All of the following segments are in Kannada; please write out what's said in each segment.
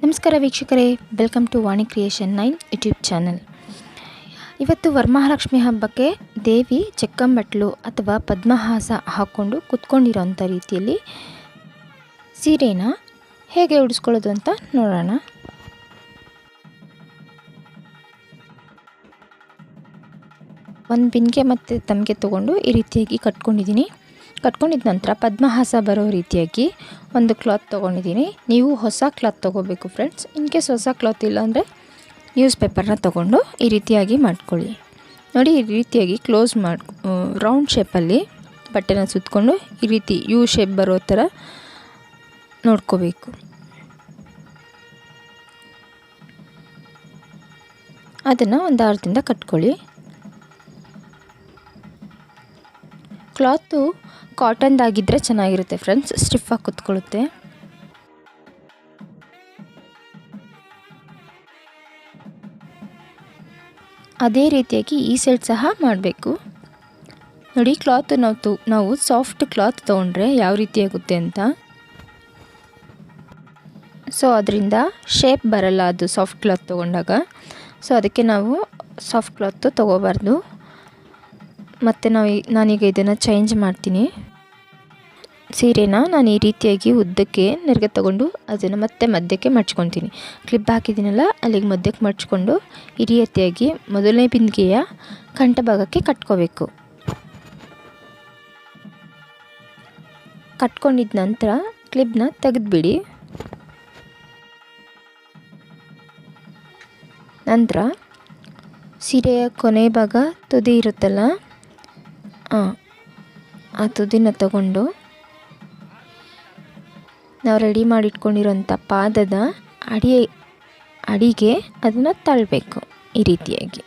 ನಮಸ್ಕಾರ ವೀಕ್ಷಕರೇ, welcome to Vani creation 9 YouTube channel. ಇವತ್ತು ವರಮಹಾಲಕ್ಷ್ಮಿ ಹಬ್ಬಕ್ಕೆ ದೇವಿ ಚಕ್ಕಂಬಟ್ಲು ಅಥವಾ ಪದ್ಮಹಾಸ ಹಾಕ್ಕೊಂಡು ಕುತ್ಕೊಂಡಿರೋಂಥ ರೀತಿಯಲ್ಲಿ ಸೀರೆನ ಹೇಗೆ ಉಡಿಸ್ಕೊಳ್ಳೋದು ಅಂತ ನೋಡೋಣ. ಒಂದು ಬಿಂದಿಗೆ ಮತ್ತು ತಮಗೆ ತೊಗೊಂಡು ಈ ರೀತಿಯಾಗಿ ಕಟ್ಕೊಂಡಿದ್ದ ನಂತರ ಪದ್ಮಹಾಸ ಬರೋ ರೀತಿಯಾಗಿ ಒಂದು ಕ್ಲಾತ್ ತೊಗೊಂಡಿದ್ದೀನಿ. ನೀವು ಹೊಸ ಕ್ಲಾತ್ ತೊಗೋಬೇಕು ಫ್ರೆಂಡ್ಸ್. ಇನ್ ಕೇಸ್ ಹೊಸ ಕ್ಲಾತ್ ಇಲ್ಲಾಂದರೆ ನ್ಯೂಸ್ ಪೇಪರ್ನ ತೊಗೊಂಡು ಈ ರೀತಿಯಾಗಿ ಮಾಡ್ಕೊಳ್ಳಿ. ನೋಡಿ, ಈ ರೀತಿಯಾಗಿ ಕ್ಲೋಸ್ ರೌಂಡ್ ಶೇಪಲ್ಲಿ ಬಟ್ಟೆನ ಸುತ್ತಕೊಂಡು ಈ ರೀತಿ ಯು ಶೇಪ್ ಬರೋ ಥರ ನೋಡ್ಕೋಬೇಕು. ಅದನ್ನು ಒಂದು ದಾರದಿಂದ ಕಟ್ಕೊಳ್ಳಿ. ಕ್ಲಾತು ಕಾಟನ್ದಾಗಿದ್ದರೆ ಚೆನ್ನಾಗಿರುತ್ತೆ ಫ್ರೆಂಡ್ಸ್, ಸ್ಟಿಫಾಗಿ ಕುತ್ಕೊಳ್ಳುತ್ತೆ. ಅದೇ ರೀತಿಯಾಗಿ ಈ ಸೈಡ್ ಸಹ ಮಾಡಬೇಕು. ನೋಡಿ, ಕ್ಲಾತು ನಾವು ಸಾಫ್ಟ್ ಕ್ಲಾತ್ ತೊಗೊಂಡ್ರೆ ಯಾವ ರೀತಿ ಆಗುತ್ತೆ ಅಂತ. ಸೊ ಅದರಿಂದ ಶೇಪ್ ಬರಲ್ಲ ಅದು ಸಾಫ್ಟ್ ಕ್ಲಾತ್ ತೊಗೊಂಡಾಗ. ಸೊ ಅದಕ್ಕೆ ನಾವು ಸಾಫ್ಟ್ ಕ್ಲಾತು ತೊಗೋಬಾರ್ದು. ಮತ್ತು ನಾನೀಗ ಇದನ್ನು ಚೇಂಜ್ ಮಾಡ್ತೀನಿ. ಸೀರೆನ ನಾನು ಈ ರೀತಿಯಾಗಿ ಉದ್ದಕ್ಕೆ ನೆರಿಗೆ ತಗೊಂಡು ಅದನ್ನು ಮತ್ತೆ ಮಧ್ಯಕ್ಕೆ ಮಡ್ಚ್ಕೊತೀನಿ. ಕ್ಲಿಪ್ ಹಾಕಿದ್ದೀನಲ್ಲ, ಅಲ್ಲಿಗೆ ಮಧ್ಯಕ್ಕೆ ಮಡ್ಚ್ಕೊಂಡು ಈ ರೀತಿಯಾಗಿ ಮೊದಲನೇ ಬಿಂದಿಗೆಯ ಕಂಠ ಭಾಗಕ್ಕೆ ಕಟ್ಕೋಬೇಕು. ಕಟ್ಕೊಂಡಿದ್ದ ನಂತರ ಕ್ಲಿಪ್ನ ತೆಗೆದುಬಿಡಿ. ನಂತರ ಸೀರೆಯ ಕೊನೆ ಭಾಗ ತುದಿ ಇರುತ್ತಲ್ಲ, ಆ ತುದಿನ ತಗೊಂಡು ನಾವು ರೆಡಿ ಮಾಡಿಟ್ಕೊಂಡಿರೋಂಥ ಪಾದದ ಅಡಿಗೆ ಅದನ್ನು ತಳ್ಳಬೇಕು. ಈ ರೀತಿಯಾಗಿ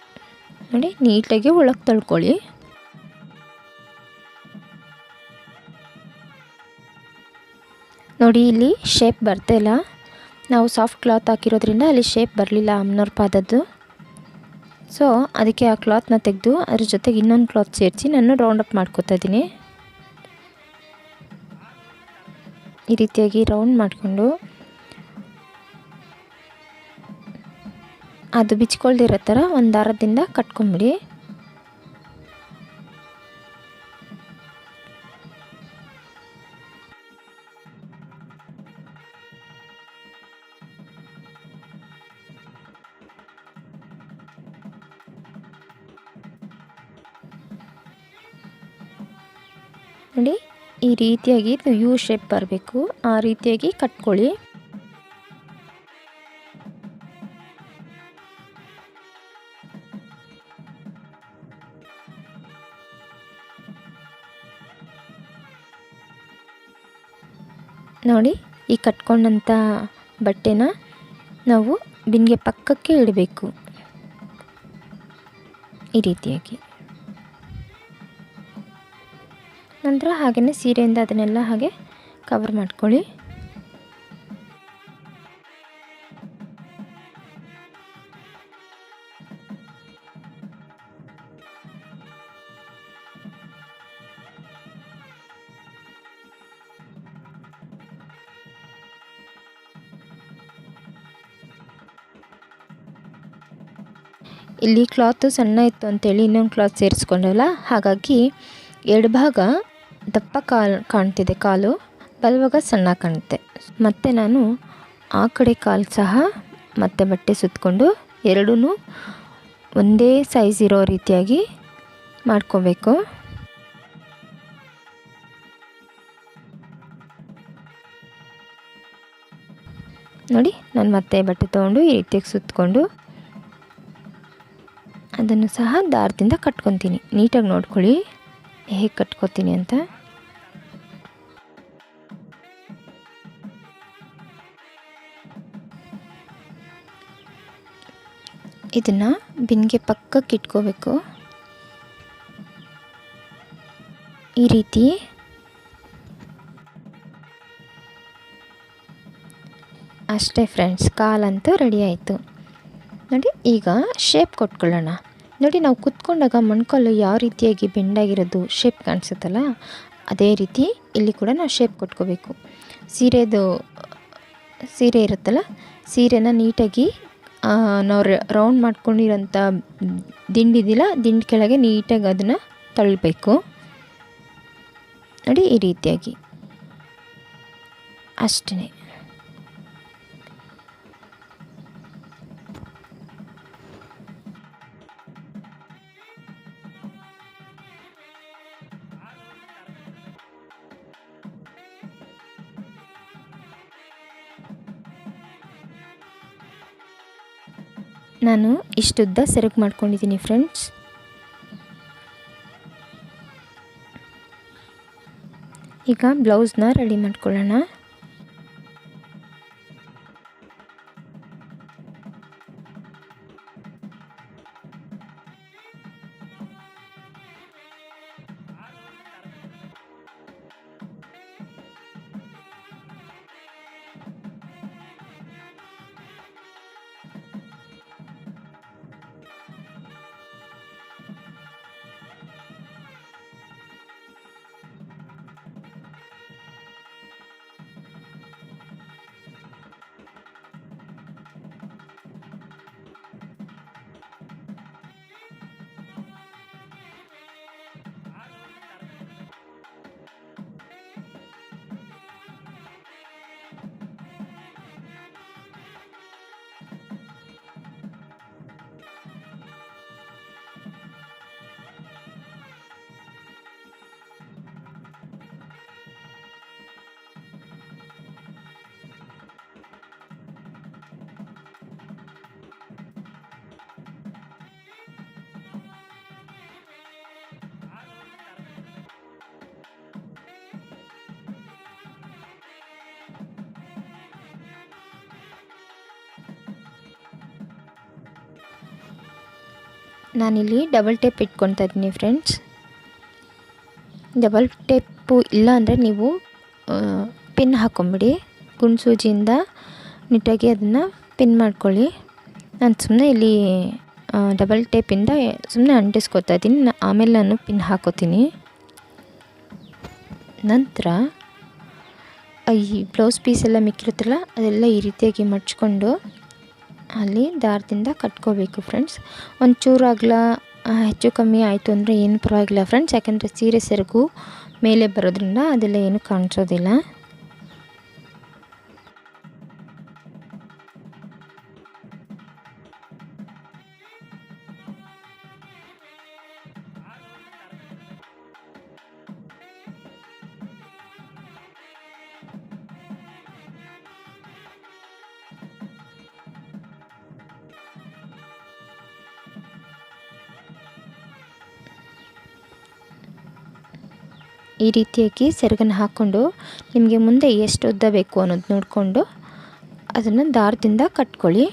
ನೋಡಿ, ನೀಟಾಗಿ ಒಳಗೆ ತಳ್ಕೊಳ್ಳಿ. ನೋಡಿ, ಇಲ್ಲಿ ಶೇಪ್ ಬರ್ತಾಯಿಲ್ಲ. ನಾವು ಸಾಫ್ಟ್ ಕ್ಲಾತ್ ಹಾಕಿರೋದ್ರಿಂದ ಅಲ್ಲಿ ಶೇಪ್ ಬರಲಿಲ್ಲ ಅಮ್ಮನವ್ರ ಪಾದದ್ದು. ಸೊ ಅದಕ್ಕೆ ಆ ಕ್ಲಾತ್ನ ತೆಗೆದು ಅದ್ರ ಜೊತೆಗೆ ಇನ್ನೊಂದು ಕ್ಲಾತ್ ಸೇರಿಸಿ ನಾನು ರೌಂಡ್ ಅಪ್ ಮಾಡ್ಕೋತಾ ಇದ್ದೀನಿ. ಈ ರೀತಿಯಾಗಿ ರೌಂಡ್ ಮಾಡಿಕೊಂಡು ಅದು ಬಿಚ್ಕೊಳ್ದಿರೋ ಥರ ಒಂದು ದಾರದಿಂದ ಕಟ್ಕೊಂಬಿಡಿ. ನೋಡಿ, ಈ ರೀತಿಯಾಗಿ ಯು ಶೇಪ್ ಬರಬೇಕು, ಆ ರೀತಿಯಾಗಿ ಕಟ್ಕೊಳ್ಳಿ. ನೋಡಿ, ಈ ಕಟ್ಕೊಂಡಂಥ ಬಟ್ಟೆನ ನಾವು ಬಿಂದಿಗೆ ಪಕ್ಕಕ್ಕೆ ಇಡಬೇಕು. ಈ ರೀತಿಯಾಗಿ ನಂತರ ಹಾಗೆಯೇ ಸೀರೆಯಿಂದ ಅದನ್ನೆಲ್ಲ ಹಾಗೆ ಕವರ್ ಮಾಡ್ಕೊಳ್ಳಿ. ಇಲ್ಲಿ ಕ್ಲಾತು ಸಣ್ಣ ಇತ್ತು ಅಂತೇಳಿ ಇನ್ನೊಂದು ಕ್ಲಾತ್ ಸೇರಿಸ್ಕೊಂಡಲ್ಲ, ಹಾಗಾಗಿ ಎಡಭಾಗ ದಪ್ಪ ಕಾಣ್ತಿದೆ, ಕಾಲು ಬಲಭಾಗ ಸಣ್ಣ ಕಾಣುತ್ತೆ. ಮತ್ತು ನಾನು ಆ ಕಡೆ ಕಾಲು ಸಹ ಮತ್ತೆ ಬಟ್ಟೆ ಸುತ್ತಕೊಂಡು ಎರಡೂ ಒಂದೇ ಸೈಜ್ ಇರೋ ರೀತಿಯಾಗಿ ಮಾಡ್ಕೋಬೇಕು. ನೋಡಿ, ನಾನು ಮತ್ತೆ ಬಟ್ಟೆ ತೊಗೊಂಡು ಈ ರೀತಿಯಾಗಿ ಸುತ್ತಕೊಂಡು ಅದನ್ನು ಸಹ ದಾರದಿಂದ ಕಟ್ಕೊತೀನಿ. ನೀಟಾಗಿ ನೋಡ್ಕೊಳ್ಳಿ ಹೇಗೆ ಕಟ್ಕೋತೀನಿ ಅಂತ. ಇದನ್ನು ಬಿಂದಿಗೆ ಪಕ್ಕಕ್ಕೆ ಇಟ್ಕೋಬೇಕು. ಈ ರೀತಿ ಅಷ್ಟೇ ಫ್ರೆಂಡ್ಸ್, ಕಾಲಂತೂ ರೆಡಿ ಆಯಿತು. ನೋಡಿ, ಈಗ ಶೇಪ್ ಕೊಟ್ಕೊಳ್ಳೋಣ. ನೋಡಿ, ನಾವು ಕುತ್ಕೊಂಡಾಗ ಮೊಣಕಾಲು ಯಾವ ರೀತಿಯಾಗಿ ಬೆಂಡಾಗಿರೋದು ಶೇಪ್ ಕಾಣಿಸುತ್ತಲ್ಲ, ಅದೇ ರೀತಿ ಇಲ್ಲಿ ಕೂಡ ನಾವು ಶೇಪ್ ಕೊಟ್ಕೋಬೇಕು. ಸೀರೆ ಇರುತ್ತಲ್ಲ, ಸೀರೆನ ನೀಟಾಗಿ ನಾವು ರೌಂಡ್ ಮಾಡ್ಕೊಂಡಿರೋಂಥ ದಿಂಡಿದಿಲ್ಲ, ದಿಂಡು ಕೆಳಗೆ ನೀಟಾಗಿ ಅದನ್ನು ತಳ್ಳಬೇಕು ನೋಡಿ, ಈ ರೀತಿಯಾಗಿ ಅಷ್ಟೇ. ನಾನು ಇಷ್ಟುದ್ದ ಸೆರಗು ಮಾಡ್ಕೊಂಡಿದ್ದೀನಿ ಫ್ರೆಂಡ್ಸ್. ಈಗ ಬ್ಲೌಸ್ನ ರೆಡಿ ಮಾಡ್ಕೊಳ್ಳೋಣ. ನಾನಿಲ್ಲಿ ಡಬಲ್ ಟೇಪ್ ಇಟ್ಕೊತಾ ಇದ್ದೀನಿ ಫ್ರೆಂಡ್ಸ್. ಡಬಲ್ ಟೇಪು ಇಲ್ಲ ಅಂದರೆ ನೀವು ಪಿನ್ ಹಾಕ್ಕೊಂಬಿಡಿ. ಗುಂಡು ಸೂಜಿಯಿಂದ ನೀಟಾಗಿ ಅದನ್ನು ಪಿನ್ ಮಾಡ್ಕೊಳ್ಳಿ. ನಾನು ಸುಮ್ಮನೆ ಇಲ್ಲಿ ಡಬಲ್ ಟೇಪಿಂದ ಸುಮ್ಮನೆ ಅಂಟಿಸ್ಕೊತಾ ಇದ್ದೀನಿ. ಆಮೇಲೆ ನಾನು ಪಿನ್ ಹಾಕೋತೀನಿ. ನಂತರ ಈ ಬ್ಲೌಸ್ ಪೀಸೆಲ್ಲ ಮಿಕ್ಕಿರುತ್ತಲ್ಲ ಅದೆಲ್ಲ ಈ ರೀತಿಯಾಗಿ ಮಡ್ಚ್ಕೊಂಡು ಅಲ್ಲಿ ದಾರದಿಂದ ಕಟ್ಕೋಬೇಕು ಫ್ರೆಂಡ್ಸ್. ಒಂಚೂರು ಅಗಲ ಹೆಚ್ಚು ಕಮ್ಮಿ ಆಯಿತು ಅಂದರೆ ಏನು ಪರವಾಗಿಲ್ಲ ಫ್ರೆಂಡ್ಸ್, ಯಾಕಂದರೆ ಸೀರೆ ಸೆರಗು ಮೇಲೆ ಬರೋದ್ರಿಂದ ಅದೆಲ್ಲ ಏನು ಕಾಣಿಸೋದಿಲ್ಲ. ಈ ರೀತಿಯಾಗಿ ಸೆರಗನ್ನು ಹಾಕ್ಕೊಂಡು ನಿಮಗೆ ಮುಂದೆ ಎಷ್ಟು ಉದ್ದ ಬೇಕು ಅನ್ನೋದು ನೋಡಿಕೊಂಡು ಅದನ್ನು ದಾರದಿಂದ ಕಟ್ಕೊಳ್ಳಿ.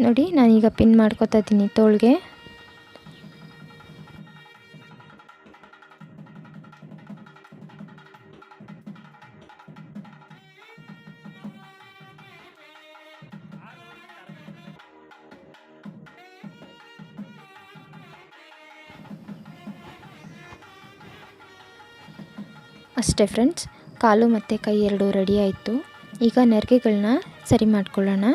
ನೋಡಿ ನಾನೀಗ ಪಿನ್ ಮಾಡ್ಕೊತಾ ಇದ್ದೀನಿ ತೋಳಿಗೆ. ಅಷ್ಟೇ ಫ್ರೆಂಡ್ಸ್, ಕಾಲು ಮತ್ತು ಕೈ ಎರಡು ರೆಡಿ ಆಯಿತು. ಈಗ ನೆರಿಗೆಗಳನ್ನ ಸರಿ ಮಾಡ್ಕೊಳ್ಳೋಣ.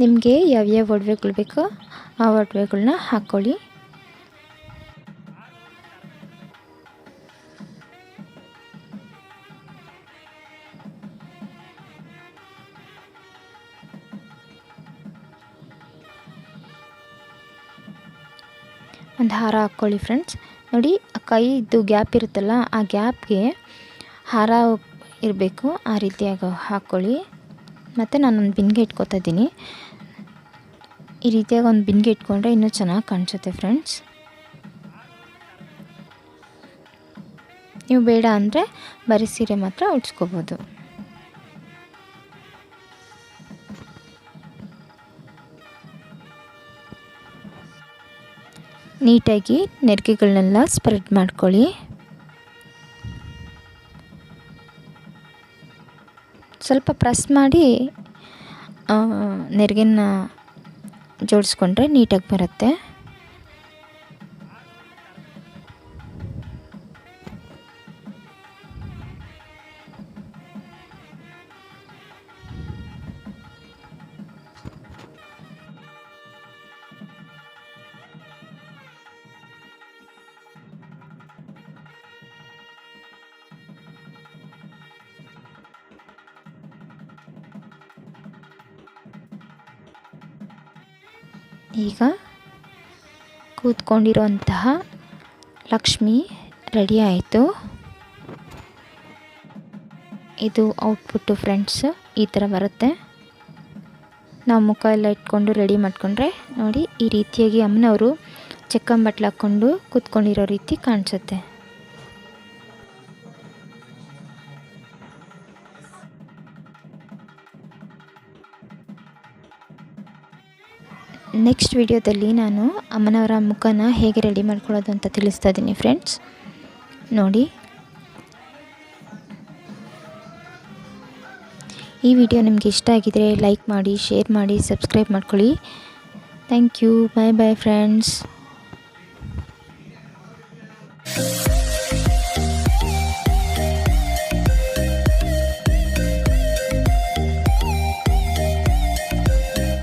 ನಿಮಗೆ ಯಾವ್ಯಾವ ಒಡವೆಗಳು ಬೇಕೋ ಆ ಒಡವೆಗಳನ್ನ ಹಾಕ್ಕೊಳ್ಳಿ. ಒಂದು ಹಾರ ಹಾಕ್ಕೊಳ್ಳಿ ಫ್ರೆಂಡ್ಸ್. ನೋಡಿ ಕೈದು ಗ್ಯಾಪ್ ಇರುತ್ತಲ್ಲ, ಆ ಗ್ಯಾಪ್ಗೆ ಹಾರ ಇರಬೇಕು, ಆ ರೀತಿಯಾಗಿ ಹಾಕ್ಕೊಳ್ಳಿ. ಮತ್ತು ನಾನೊಂದು ಬಿನ್ಗೆ ಇಟ್ಕೊತಾ ಇದ್ದೀನಿ. ಈ ರೀತಿಯಾಗಿ ಒಂದು ಬಿನ್ಗೆ ಇಟ್ಕೊಂಡ್ರೆ ಇನ್ನೂ ಚೆನ್ನಾಗಿ ಕಾಣಿಸುತ್ತೆ ಫ್ರೆಂಡ್ಸ್. ನೀವು ಬೇಡ ಅಂದರೆ ಬರೀ ಸೀರೆ ಮಾತ್ರ ಉಡ್ಸ್ಕೋಬೋದು. ನೀಟಾಗಿ ನೆರಿಗೆಗಳನ್ನೆಲ್ಲ ಸ್ಪ್ರೆಡ್ ಮಾಡ್ಕೊಳ್ಳಿ. ಸ್ವಲ್ಪ ಪ್ರೆಸ್ ಮಾಡಿ ನೆರಿಗೆನ ಜೋಡಿಸ್ಕೊಂಡ್ರೆ ನೀಟಾಗಿ ಬರುತ್ತೆ. ಈಗ ಕೂತ್ಕೊಂಡಿರೋಂತಹ ಲಕ್ಷ್ಮಿ ರೆಡಿ ಆಯಿತು. ಇದು ಔಟ್ಪುಟ್ಟು ಫ್ರೆಂಡ್ಸ್, ಈ ಥರ ಬರುತ್ತೆ. ನಾವು ಮುಖ ಎಲ್ಲ ಇಟ್ಕೊಂಡು ರೆಡಿ ಮಾಡಿಕೊಂಡ್ರೆ ನೋಡಿ ಈ ರೀತಿಯಾಗಿ ಅಮ್ಮನವರು ಚೆಕ್ಕಂಬಟ್ಲು ಹಾಕ್ಕೊಂಡು ಕೂತ್ಕೊಂಡಿರೋ ರೀತಿ ಕಾಣಿಸುತ್ತೆ. ನೆಕ್ಸ್ಟ್ ವಿಡಿಯೋದಲ್ಲಿ ನಾನು ಅಮ್ಮನವರ ಮುಖನ ಹೇಗೆ ರೆಡಿ ಮಾಡ್ಕೊಳ್ಳೋದು ಅಂತ ತಿಳಿಸ್ತಾ ಇದ್ದೀನಿ ಫ್ರೆಂಡ್ಸ್. ನೋಡಿ, ಈ ವಿಡಿಯೋ ನಿಮಗೆ ಇಷ್ಟ ಆಗಿದರೆ ಲೈಕ್ ಮಾಡಿ, ಶೇರ್ ಮಾಡಿ, ಸಬ್ಸ್ಕ್ರೈಬ್ ಮಾಡ್ಕೊಳ್ಳಿ. Thank you. Bye bye friends.